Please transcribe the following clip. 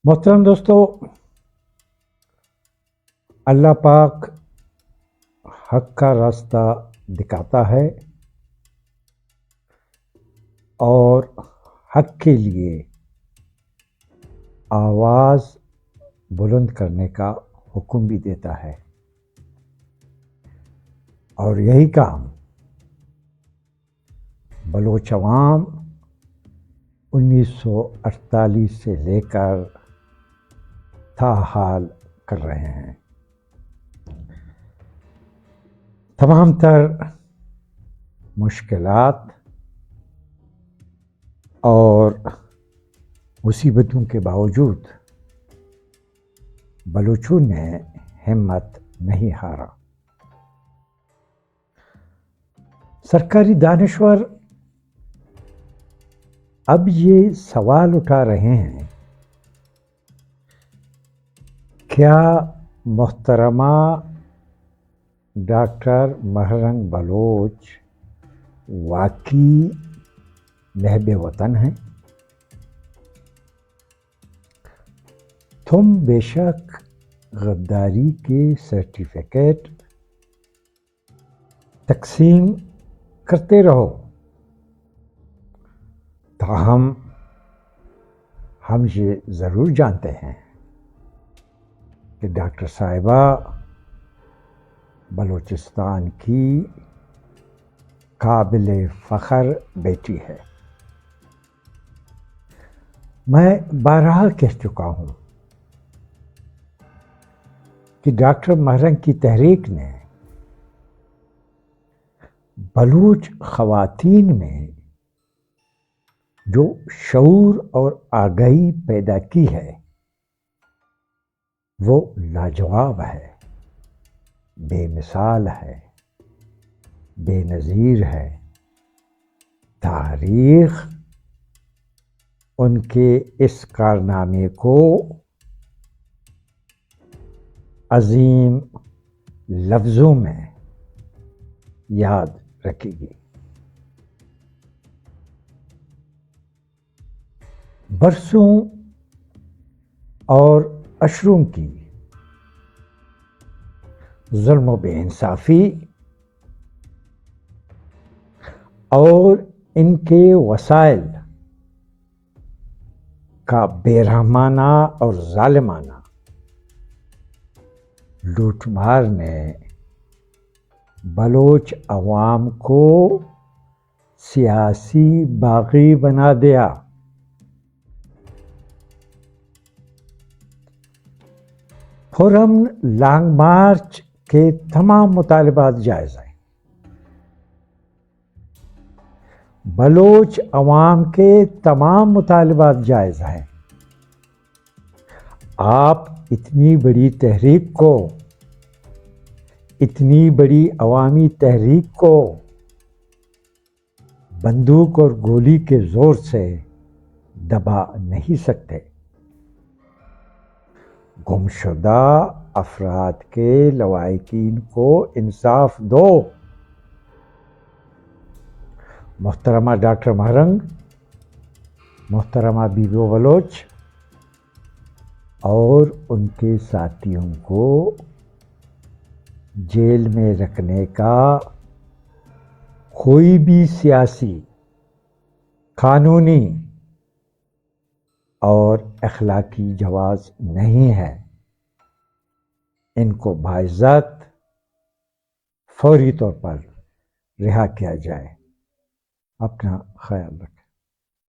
محترم دوستو، اللہ پاک حق کا راستہ دکھاتا ہے اور حق کے لیے آواز بلند کرنے کا حکم بھی دیتا ہے، اور یہی کام بلوچ عوام 1948 سے لے کر تاحال کر رہے ہیں۔ تمام تر مشکلات اور مصیبتوں کے باوجود بلوچوں نے ہمت نہیں ہارا۔ سرکاری دانشور اب یہ سوال اٹھا رہے ہیں، کیا محترمہ ڈاکٹر مہرنگ بلوچ واقعی محب وطن ہیں؟ تم بے شک غداری کے سرٹیفکیٹ تقسیم کرتے رہو، تاہم ہم یہ ضرور جانتے ہیں کہ ڈاکٹر صاحبہ بلوچستان کی قابل فخر بیٹی ہے۔ میں بارہا کہہ چکا ہوں کہ ڈاکٹر مہرنگ کی تحریک نے بلوچ خواتین میں جو شعور اور آگاہی پیدا کی ہے وہ لاجواب ہے، بے مثال ہے، بے نظیر ہے۔ تاریخ ان کے اس کارنامے کو عظیم لفظوں میں یاد رکھے گی۔ برسوں اور عشروں کی ظلم و بے انصافی اور ان کے وسائل کا بے رحمانہ اور ظالمانہ لوٹ مار نے بلوچ عوام کو سیاسی باغی بنا دیا۔ پرامن لانگ مارچ کے تمام مطالبات جائز ہیں، بلوچ عوام کے تمام مطالبات جائز ہیں۔ آپ اتنی بڑی تحریک کو، اتنی بڑی عوامی تحریک کو بندوق اور گولی کے زور سے دبا نہیں سکتے۔ گمشدہ افراد کے لواحقین کو انصاف دو۔ محترمہ ڈاکٹر مہرنگ، محترمہ بی بی بلوچ اور ان کے ساتھیوں کو جیل میں رکھنے کا کوئی بھی سیاسی، قانونی اور اخلاقی جواز نہیں ہے۔ ان کو باعزت فوری طور پر رہا کیا جائے۔ اپنا خیال رکھیں۔